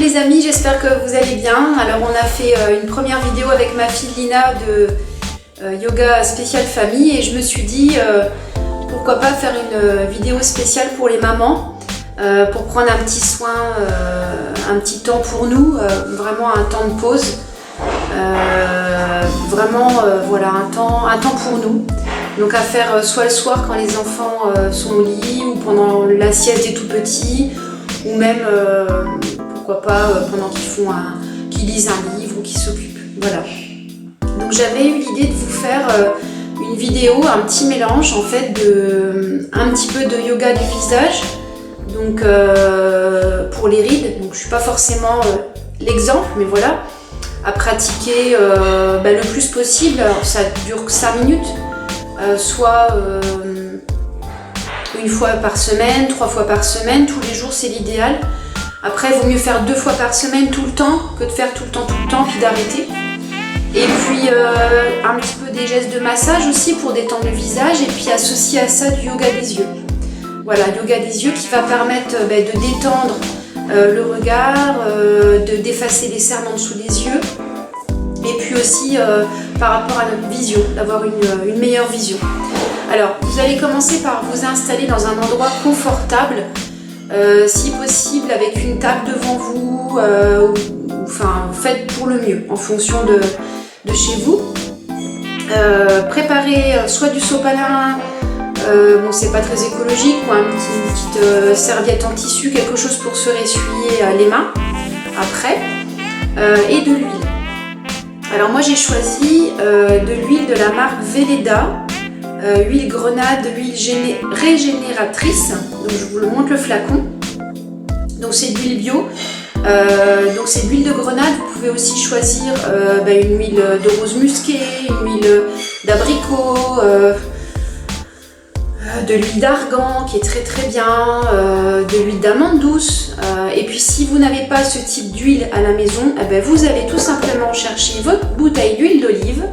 les amis, j'espère que vous allez bien. Alors on a fait une première vidéo avec ma fille Lina de yoga spécial famille et je me suis dit pourquoi pas faire une vidéo spéciale pour les mamans pour prendre un petit soin, un petit temps pour nous, vraiment un temps de pause, voilà un temps pour nous. Donc à faire soit le soir quand les enfants sont au lit ou pendant la sieste des tout petits ou même pourquoi pas pendant qu'ils lisent un livre ou qu'ils s'occupent. Voilà. Donc j'avais eu l'idée de vous faire une vidéo, un petit mélange en fait un petit peu de yoga du visage. Donc pour les rides, donc je suis pas forcément l'exemple, mais voilà, à pratiquer le plus possible. Alors ça dure 5 minutes. Soit une fois par semaine, 3 fois par semaine, tous les jours c'est l'idéal. Après il vaut mieux faire 2 fois par semaine tout le temps que de faire tout le temps puis d'arrêter. Et puis un petit peu des gestes de massage aussi pour détendre le visage et puis associer à ça du yoga des yeux. Voilà, yoga des yeux qui va permettre de détendre le regard, d'effacer les cernes en dessous des yeux. Et puis aussi par rapport à notre vision, d'avoir une meilleure vision. Alors, vous allez commencer par vous installer dans un endroit confortable, si possible avec une table devant vous, enfin, faites pour le mieux en fonction de chez vous. Préparez soit du sopalin, bon c'est pas très écologique, ou une petite serviette en tissu, quelque chose pour se ressuyer les mains après, et de l'huile. Alors moi j'ai choisi de l'huile de la marque Velleda, huile grenade, huile régénératrice. Donc je vous le montre le flacon. Donc c'est de l'huile bio, donc c'est de l'huile de grenade. Vous pouvez aussi choisir une huile de rose musquée, une huile d'abricot, de l'huile d'argan qui est très très bien, de l'huile d'amande douce. Et puis si vous n'avez pas ce type d'huile à la maison, vous allez tout simplement chercher votre bouteille d'huile d'olive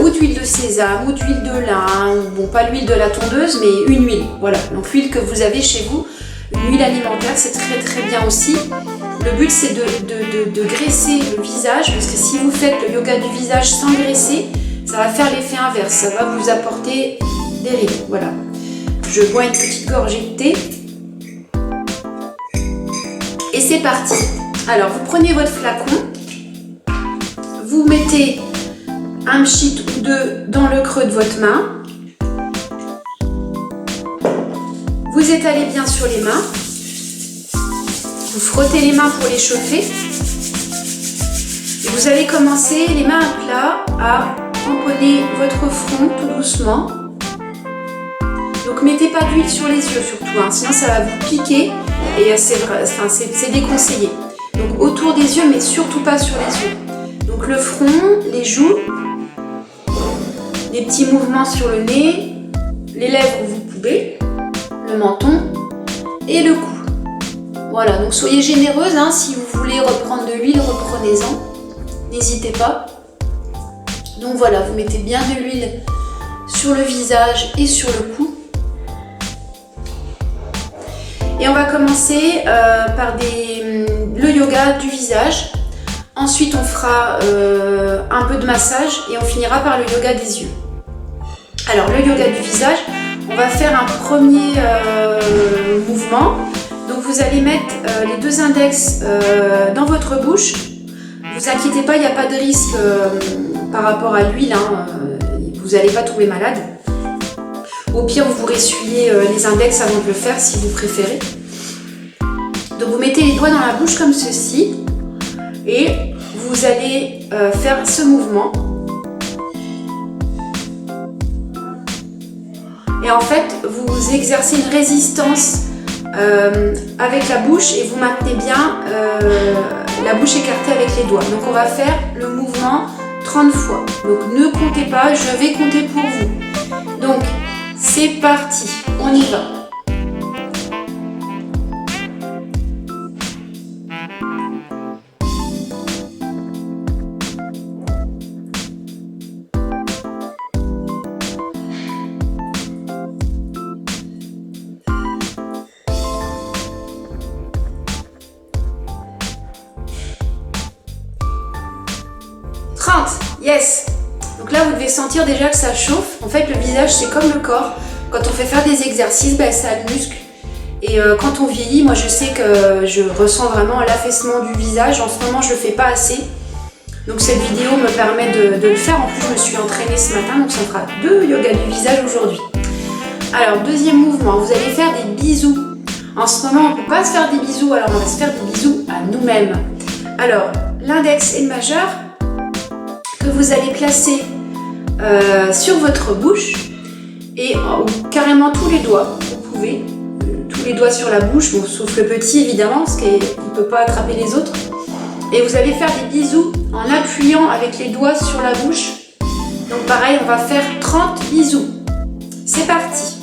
ou d'huile de sésame ou d'huile de lin, bon pas l'huile de la tondeuse mais une huile, voilà, donc l'huile que vous avez chez vous, une huile alimentaire, c'est très très bien aussi. Le but c'est de graisser le visage, parce que si vous faites le yoga du visage sans graisser, ça va faire l'effet inverse, ça va vous apporter des rides. Voilà, je bois une petite gorgée de thé et c'est parti. Alors vous prenez votre flacon, vous mettez un pchit ou deux dans le creux de votre main, vous étalez bien sur les mains, vous frottez les mains pour les chauffer et vous allez commencer les mains à plat à tamponner votre front tout doucement. Donc mettez pas d'huile sur les yeux surtout, sinon ça va vous piquer et c'est déconseillé. Donc autour des yeux mais surtout pas sur les yeux. Donc le front, les joues, des petits mouvements sur le nez, les lèvres où vous pouvez, le menton et le cou. Voilà, donc soyez généreuse, si vous voulez reprendre de l'huile, reprenez-en, n'hésitez pas. Donc voilà, vous mettez bien de l'huile sur le visage et sur le cou. Et on va commencer par le yoga du visage. Ensuite, on fera un peu de massage et on finira par le yoga des yeux. Alors, le yoga du visage, on va faire un premier mouvement. Donc, vous allez mettre les 2 index dans votre bouche. Ne vous inquiétez pas, il n'y a pas de risque par rapport à l'huile. Vous n'allez pas tomber malade. Au pire, vous ressuyez les index avant de le faire si vous préférez. Donc, vous mettez les doigts dans la bouche comme ceci. Et vous allez faire ce mouvement. Et en fait, vous exercez une résistance avec la bouche et vous maintenez bien la bouche écartée avec les doigts. Donc on va faire le mouvement 30 fois. Donc ne comptez pas, je vais compter pour vous. Donc c'est parti, on y va. Yes. Donc là, vous devez sentir déjà que ça chauffe. En fait, le visage, c'est comme le corps. Quand on fait faire des exercices, ça muscle. Et quand on vieillit, moi, je sais que je ressens vraiment l'affaissement du visage. En ce moment, je le fais pas assez. Donc cette vidéo me permet de le faire. En plus, je me suis entraînée ce matin, donc ça me fera 2 yoga du visage aujourd'hui. Alors, deuxième mouvement, vous allez faire des bisous. En ce moment, on ne peut pas se faire des bisous, alors on va se faire des bisous à nous-mêmes. Alors, l'index et le majeur que vous allez placer sur votre bouche et carrément tous les doigts, vous pouvez, tous les doigts sur la bouche, bon, sauf le petit évidemment, parce qu'il ne peut pas attraper les autres. Et vous allez faire des bisous en appuyant avec les doigts sur la bouche. Donc pareil, on va faire 30 bisous. C'est parti.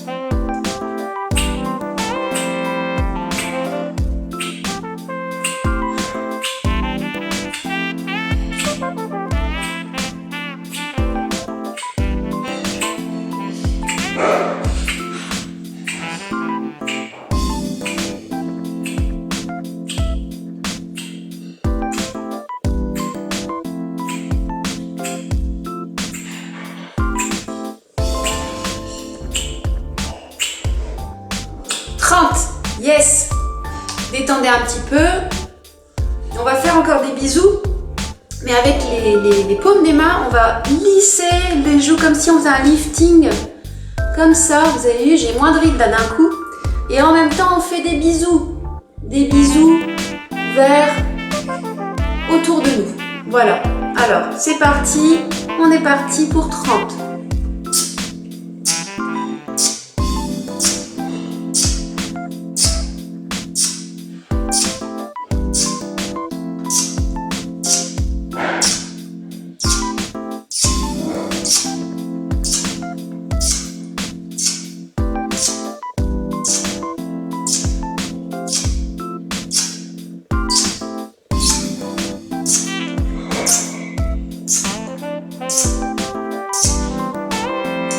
Yes. Détendez un petit peu. On va faire encore des bisous. Mais avec les paumes des mains, on va lisser les joues comme si on faisait un lifting. Comme ça, vous avez vu, j'ai moins de rides là d'un coup. Et en même temps, on fait des bisous. Des bisous vers autour de nous. Voilà. Alors, c'est parti. On est parti pour 30.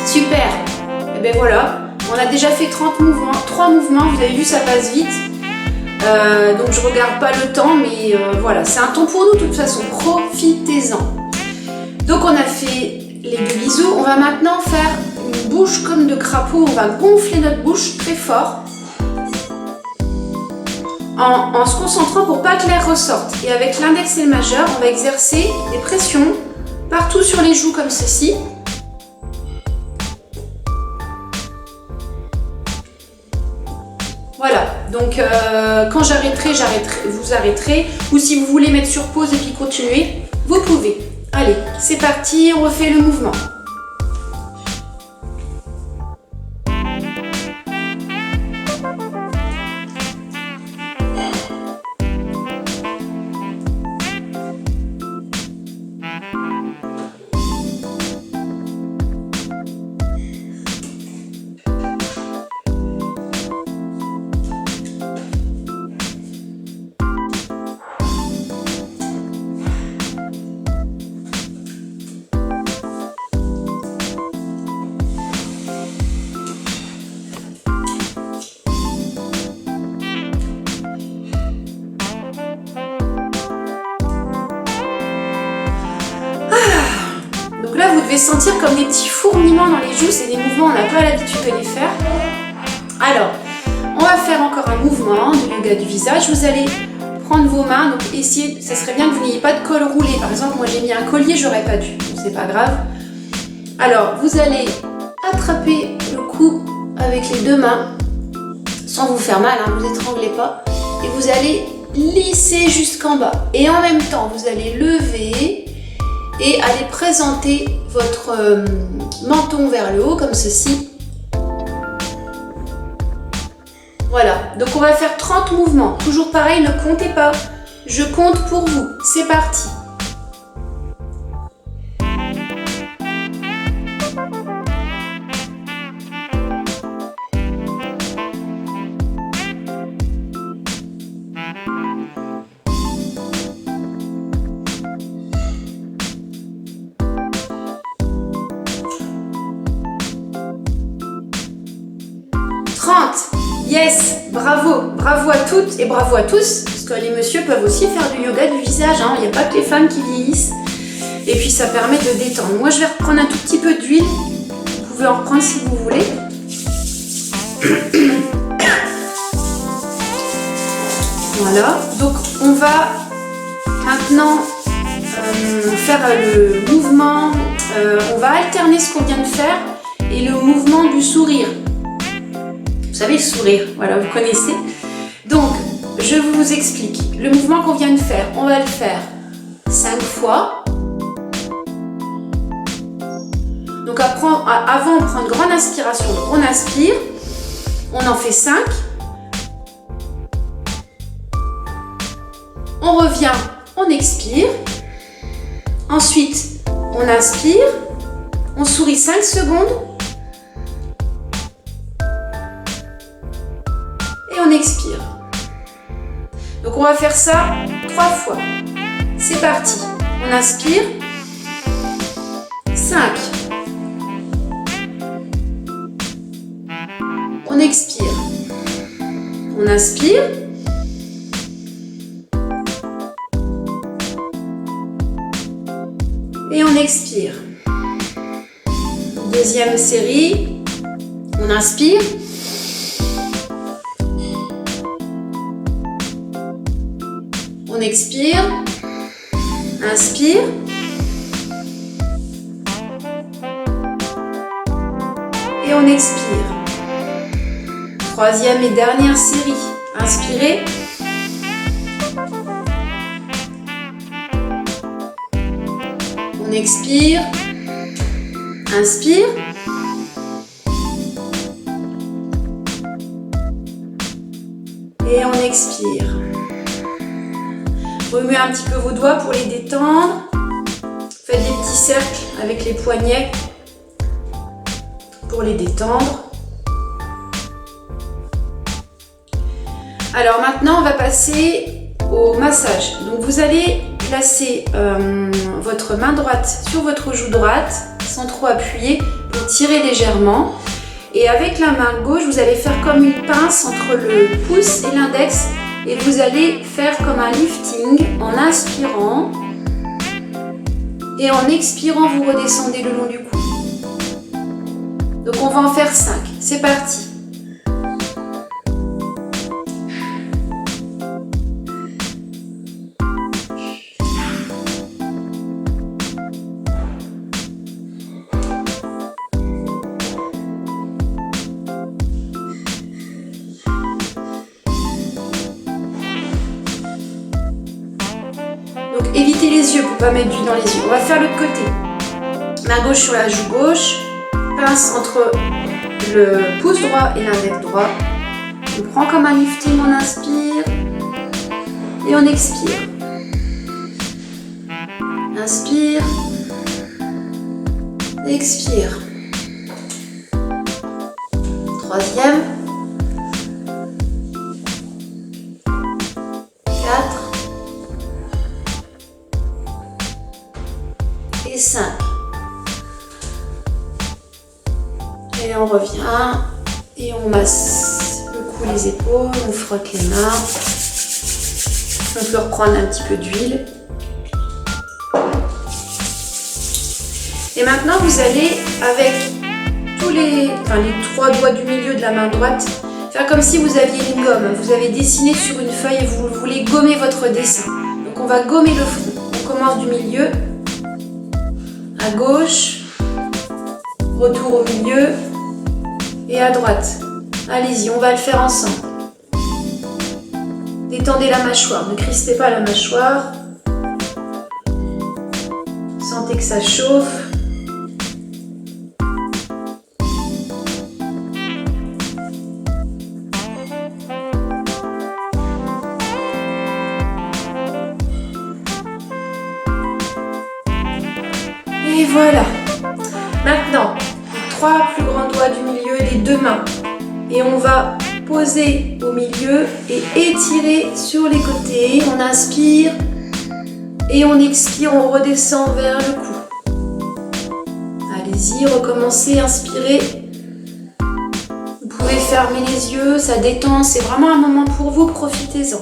Super. Et bien voilà, on a déjà fait 30 mouvements, 3 mouvements, vous avez vu ça passe vite. Donc je regarde pas le temps, mais voilà, c'est un temps pour nous de toute façon, profitez-en. Donc on a fait les 2 bisous, on va maintenant faire une bouche comme de crapaud, on va gonfler notre bouche très fort. En se concentrant pour pas que l'air ressorte. Et avec l'index et le majeur, on va exercer des pressions partout sur les joues comme ceci. Voilà, donc quand j'arrêterai, vous arrêterez. Ou si vous voulez mettre sur pause et puis continuer, vous pouvez. Allez, c'est parti, on refait le mouvement. Donc là, vous devez sentir comme des petits fourmillements dans les joues. C'est des mouvements, on n'a pas l'habitude de les faire. Alors, on va faire encore un mouvement de yoga du visage. Vous allez prendre vos mains, donc essayez, ça serait bien que vous n'ayez pas de col roulé. Par exemple, moi j'ai mis un collier, j'aurais pas dû, donc c'est pas grave. Alors, vous allez attraper le cou avec les 2 mains, sans vous faire mal, hein, vous étranglez pas. Et vous allez lisser jusqu'en bas. Et en même temps, vous allez lever et aller présenter votre menton vers le haut comme ceci. Voilà, donc on va faire 30 mouvements. Toujours pareil, ne comptez pas. Je compte pour vous. C'est parti. Yes, bravo, bravo à toutes et bravo à tous, parce que les messieurs peuvent aussi faire du yoga du visage, hein. Il n'y a pas que les femmes qui vieillissent. Et puis ça permet de détendre. Moi je vais reprendre un tout petit peu d'huile. Vous pouvez en reprendre si vous voulez. Voilà. Donc on va maintenant faire le mouvement. On va alterner ce qu'on vient de faire et le mouvement du sourire. Vous savez, le sourire, voilà, vous connaissez. Donc, je vous explique. Le mouvement qu'on vient de faire, on va le faire 5 fois. Donc, avant, on prend une grande inspiration. Donc, on inspire. On en fait 5. On revient, on expire. Ensuite, on inspire. On sourit 5 secondes. Et on expire. Donc on va faire ça 3 fois. C'est parti. On inspire. 5. On expire. On inspire. Et on expire. Deuxième série. On inspire. On expire, inspire, et on expire. Troisième et dernière série. Inspirez. On expire, inspire. Et on expire. Remuez un petit peu vos doigts pour les détendre. Faites des petits cercles avec les poignets pour les détendre. Alors maintenant, on va passer au massage. Donc vous allez placer votre main droite sur votre joue droite sans trop appuyer pour tirer légèrement. Et avec la main gauche, vous allez faire comme une pince entre le pouce et l'index. Et vous allez faire comme un lifting en inspirant et en expirant, vous redescendez le long du cou. Donc on va en faire 5. C'est parti. Donc évitez les yeux pour ne pas mettre d'huile dans les yeux. On va faire l'autre côté. Main gauche sur la joue gauche. Pince entre le pouce droit et l'index droit. On prend comme un lifting, on inspire. Et on expire. Inspire. Expire. Troisième. 4. Et 5. Et on revient et on masse le cou, les épaules, on frotte les mains. On peut reprendre un petit peu d'huile. Et maintenant, vous allez, avec tous les 3 doigts du milieu de la main droite, faire comme si vous aviez une gomme. Vous avez dessiné sur une feuille et vous voulez gommer votre dessin. Donc on va gommer le front. On commence du milieu, à gauche, retour au milieu et à droite. Allez-y, on va le faire ensemble. Détendez la mâchoire, ne crispez pas la mâchoire. Sentez que ça chauffe. Et voilà. Maintenant, les 3 plus grands doigts du milieu, les 2 mains. Et on va poser au milieu et étirer sur les côtés. On inspire et on expire, on redescend vers le cou. Allez-y, recommencez, inspirez. Vous pouvez fermer les yeux, ça détend, c'est vraiment un moment pour vous, profitez-en.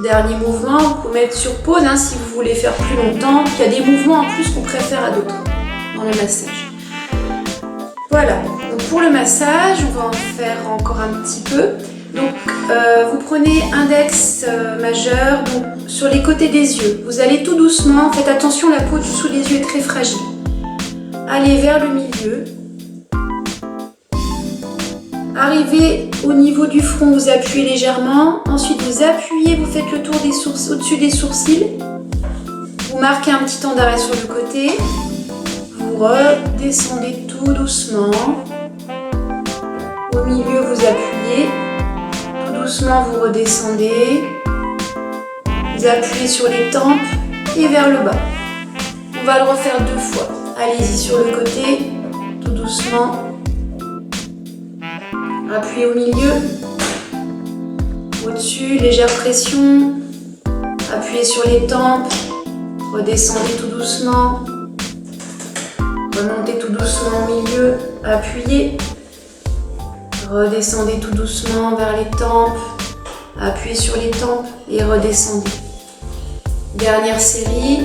Dernier mouvement, vous pouvez mettre sur pause hein, si vous voulez faire plus longtemps. Il y a des mouvements en plus qu'on préfère à d'autres dans le massage. Voilà, donc pour le massage, on va en faire encore un petit peu. Donc vous prenez index majeur donc, sur les côtés des yeux. Vous allez tout doucement, faites attention, la peau dessous des yeux est très fragile. Allez vers le milieu. Arrivez au niveau du front, vous appuyez légèrement. Ensuite, vous appuyez, vous faites le tour des sourcils, au-dessus des sourcils. Vous marquez un petit temps d'arrêt sur le côté. Vous redescendez tout doucement. Au milieu, vous appuyez. Tout doucement, vous redescendez. Vous appuyez sur les tempes et vers le bas. On va le refaire 2 fois. Allez-y sur le côté, tout doucement. Appuyez au milieu, au-dessus, légère pression, appuyez sur les tempes, redescendez tout doucement, remontez tout doucement au milieu, appuyez, redescendez tout doucement vers les tempes, appuyez sur les tempes et redescendez. Dernière série.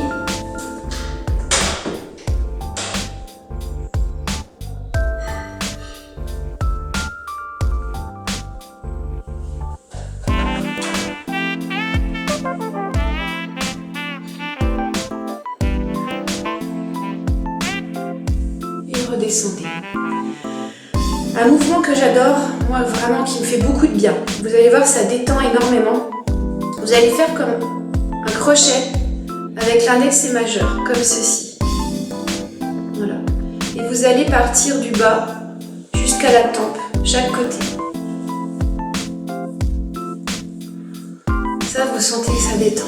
Redescendez. Un mouvement que j'adore, moi vraiment qui me fait beaucoup de bien. Vous allez voir, ça détend énormément. Vous allez faire comme un crochet avec l'index et majeur, comme ceci. Voilà. Et vous allez partir du bas jusqu'à la tempe, chaque côté. Ça, vous sentez que ça détend.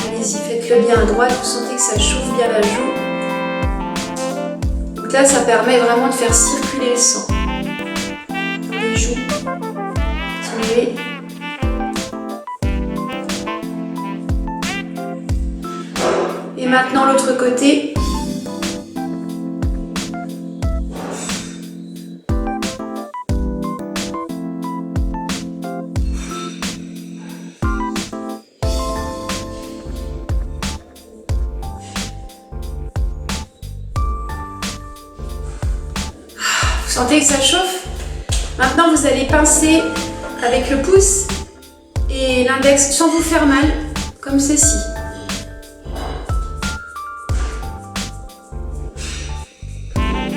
Allez-y, faites-le bien à droite, vous sentez que ça chauffe bien la joue. Donc là, ça permet vraiment de faire circuler le sang dans les joues. Continuez. Et maintenant, l'autre côté. Vous sentez que ça chauffe? Maintenant, vous allez pincer avec le pouce et l'index sans vous faire mal, comme ceci.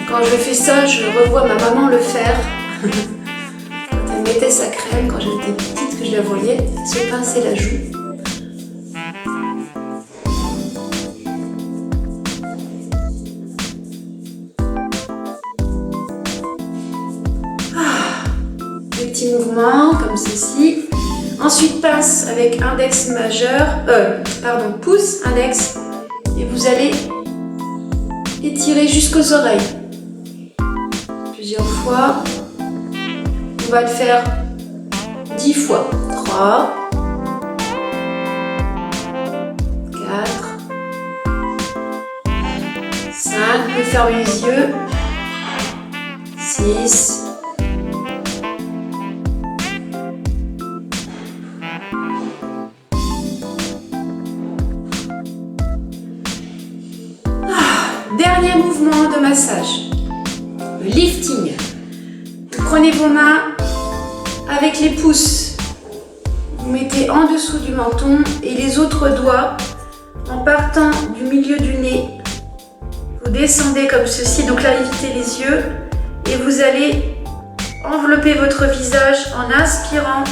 Quand je fais ça, je revois ma maman le faire. Quand elle mettait sa crème, quand j'étais petite, que je la voyais se pincer la joue. Petits mouvements comme ceci. Ensuite pince avec index majeur, pouce, index, et vous allez étirer jusqu'aux oreilles. Plusieurs fois. On va le faire 10 fois. 3, 4, 5, vous pouvez fermer les yeux. 6, 7. Dernier mouvement de massage, le lifting. Vous prenez vos mains avec les pouces, vous mettez en dessous du menton et les autres doigts, en partant du milieu du nez, vous descendez comme ceci, donc là évitez les yeux et vous allez envelopper votre visage en inspirant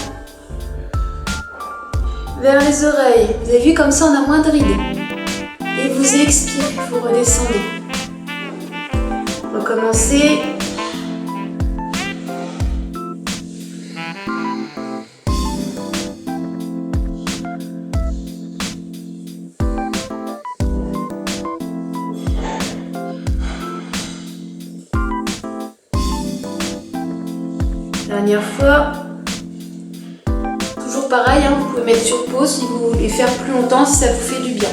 vers les oreilles. Vous avez vu, comme ça on a moins de rides. Et vous expirez, vous redescendez. Recommencez. Dernière fois. Toujours pareil, hein, vous pouvez mettre sur pause si vous voulez faire plus longtemps, si ça vous fait du bien.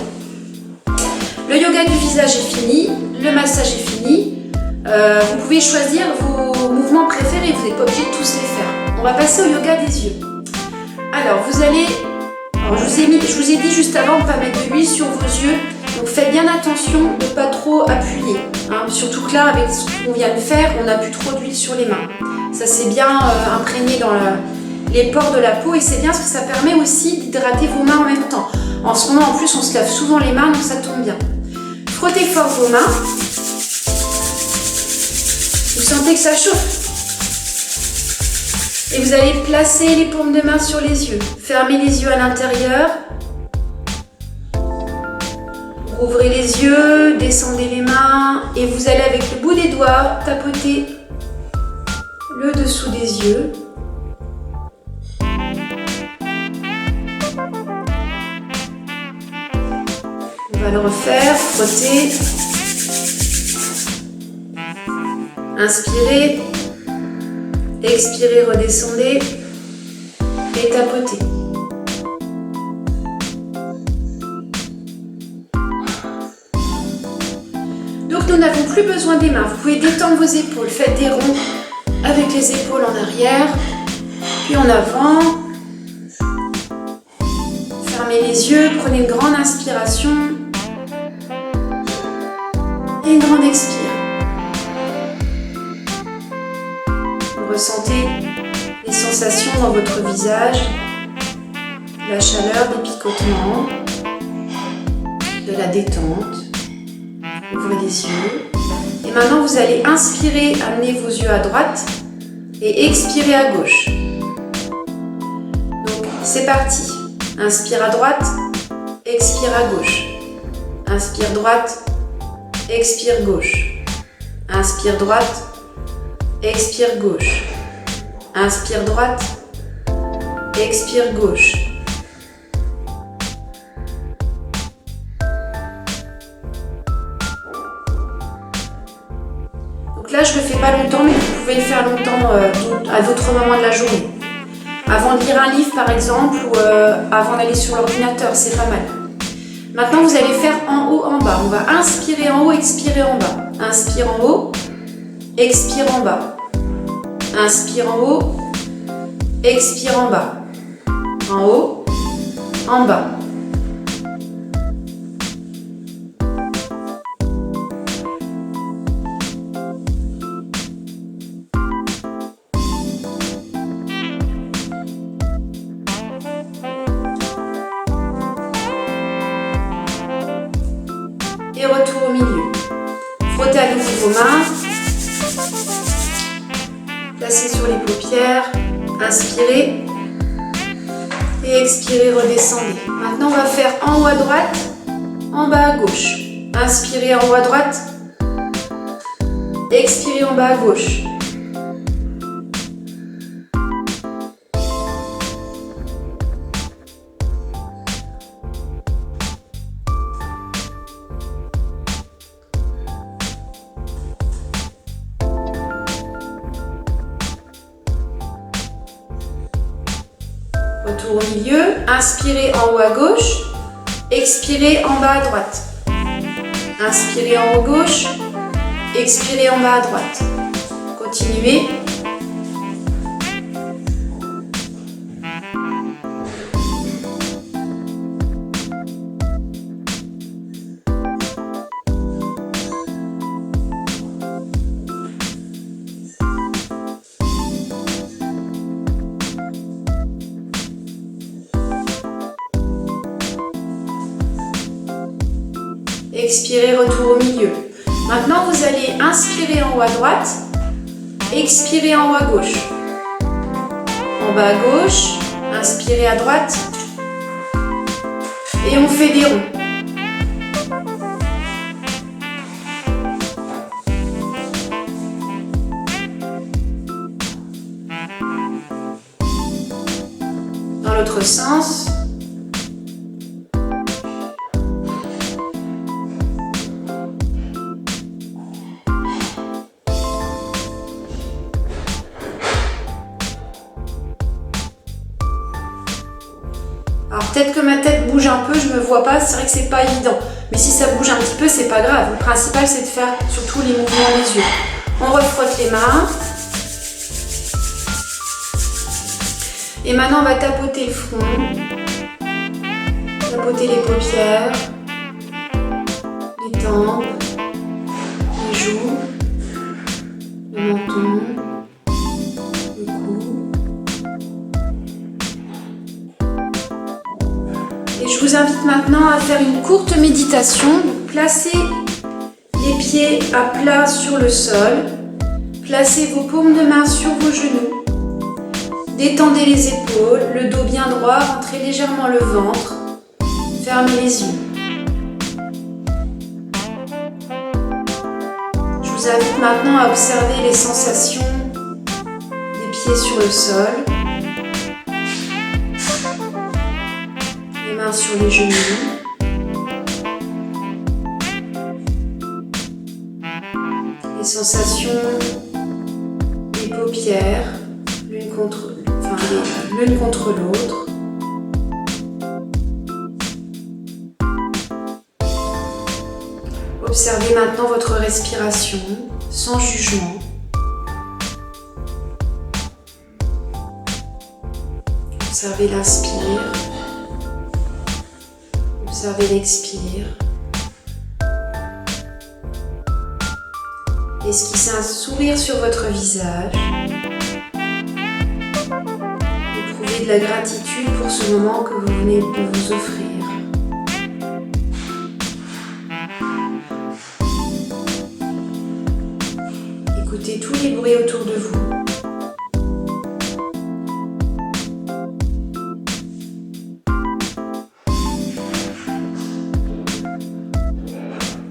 Le yoga du visage est fini, le massage est fini. Vous pouvez choisir vos mouvements préférés, vous n'êtes pas obligé de tous les faire. On va passer au yoga des yeux. Alors vous allez, je vous ai dit juste avant de ne pas mettre de l'huile sur vos yeux, donc faites bien attention de ne pas trop appuyer, hein. Surtout que là avec ce qu'on vient de faire, on n'a plus trop d'huile sur les mains. Ça s'est bien imprégné dans les pores de la peau et c'est bien parce que ça permet aussi d'hydrater vos mains en même temps. En ce moment en plus on se lave souvent les mains donc ça tombe bien. Frottez fort vos mains. Vous sentez que ça chauffe. Et vous allez placer les paumes de main sur les yeux. Fermez les yeux à l'intérieur. Ouvrez les yeux, descendez les mains et vous allez avec le bout des doigts tapoter le dessous des yeux. On va le refaire, frotter. Inspirez. Expirez, redescendez et tapotez. Donc nous n'avons plus besoin des mains. Vous pouvez détendre vos épaules. Faites des ronds avec les épaules en arrière, puis en avant. Fermez les yeux, prenez une grande inspiration et une grande expire. Ressentez les sensations dans votre visage, la chaleur, des picotements, de la détente. Ouvrez les yeux. Et maintenant, vous allez inspirer, amener vos yeux à droite et expirer à gauche. Donc, c'est parti. Inspire à droite, expire à gauche. Inspire droite, expire gauche. Inspire droite, expire gauche. Inspire droite, expire gauche. Donc là, je ne le fais pas longtemps, mais vous pouvez le faire longtemps à d'autres moments de la journée. Avant de lire un livre, par exemple, ou avant d'aller sur l'ordinateur, c'est pas mal. Maintenant, vous allez faire en haut, en bas. On va inspirer en haut, expirer en bas. Inspire en haut, expire en bas. Inspire en haut, expire en bas. En haut, en bas. Et retour au milieu. Frottez à nouveau vos mains. Placez sur les paupières, inspirez et expirez, redescendez. Maintenant, on va faire en haut à droite, en bas à gauche. Inspirez en haut à droite, expirez en bas à gauche. Retour au milieu, inspirez en haut à gauche, expirez en bas à droite. Inspirez en haut à gauche, expirez en bas à droite. Continuez. Expirez, retour au milieu. Maintenant, vous allez inspirer en haut à droite, expirer en haut à gauche. En bas à gauche, inspirez à droite et on fait des ronds. Dans l'autre sens. Alors peut-être que ma tête bouge un peu, je me vois pas, c'est vrai que c'est pas évident. Mais si ça bouge un petit peu, c'est pas grave. Le principal, c'est de faire surtout les mouvements des yeux. On refrotte les mains. Et maintenant, on va tapoter le front, tapoter les paupières, les tempes, les joues, le menton, le cou. Et je vous invite maintenant à faire une courte méditation. Placez les pieds à plat sur le sol. Placez vos paumes de main sur vos genoux. Détendez les épaules, le dos bien droit, rentrez légèrement le ventre. Fermez les yeux. Je vous invite maintenant à observer les sensations des pieds sur le sol. Les mains sur les genoux. Les sensations des paupières, l'une contre l'autre. Observez maintenant votre respiration sans jugement. Observez l'inspire. Observez l'expire. Esquissez un sourire sur votre visage. Éprouvez de la gratitude pour ce moment que vous venez de vous offrir. Écoutez tous les bruits autour de vous.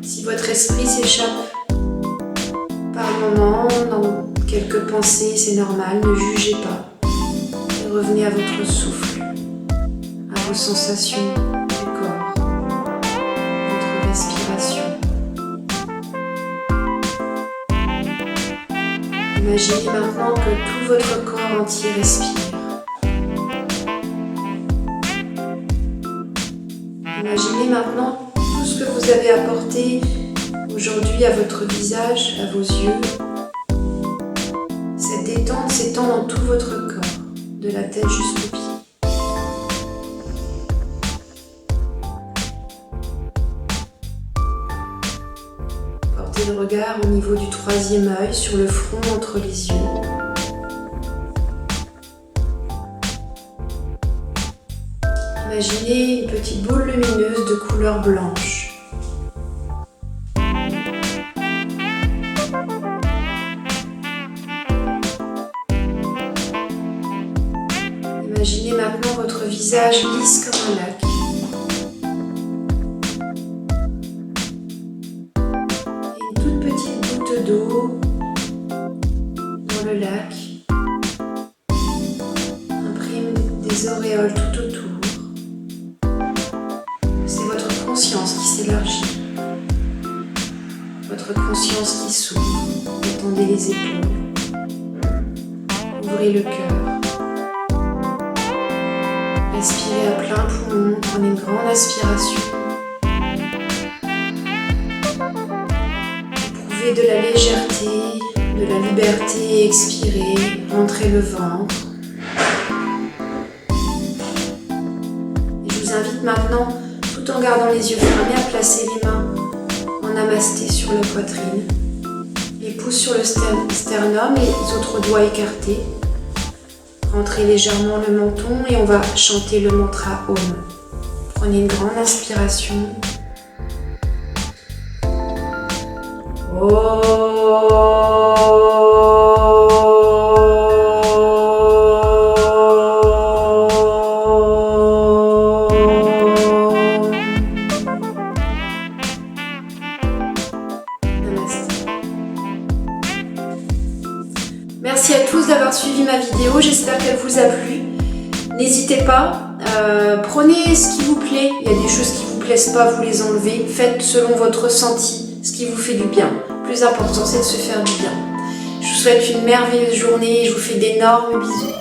Si votre esprit s'échappe par moment dans quelques pensées, c'est normal, ne jugez pas. Et revenez à votre souffle, à vos sensations du corps, votre respiration. Imaginez maintenant que tout votre corps entier respire. Imaginez maintenant tout ce que vous avez apporté aujourd'hui à votre visage, à vos yeux. Cette détente s'étend dans tout votre corps, de la tête jusqu'aux pieds. Portez le regard au niveau du troisième œil, sur le front, entre les yeux. Imaginez une petite boule lumineuse de couleur blanche. Imaginez maintenant votre visage lisse comme un lac. Et une toute petite goutte d'eau dans le lac imprime des auréoles tout autour. C'est votre conscience qui s'élargit, votre conscience qui s'ouvre. Détendez les épaules, ouvrez le cœur. Respirez à plein poumon, prenez une grande inspiration. Éprouvez de la légèreté, de la liberté et expirez, rentrez le ventre. Et je vous invite maintenant, tout en gardant les yeux fermés, à placer les mains en namasté sur la poitrine, les pouces sur le sternum, les autres doigts écartés. Rentrez légèrement le menton et on va chanter le mantra Om. Prenez une grande inspiration. Merci à tous d'avoir suivi ma vidéo, j'espère qu'elle vous a plu. N'hésitez pas, prenez ce qui vous plaît, il y a des choses qui ne vous plaisent pas, vous les enlevez. Faites selon votre ressenti ce qui vous fait du bien. Le plus important, c'est de se faire du bien. Je vous souhaite une merveilleuse journée et je vous fais d'énormes bisous.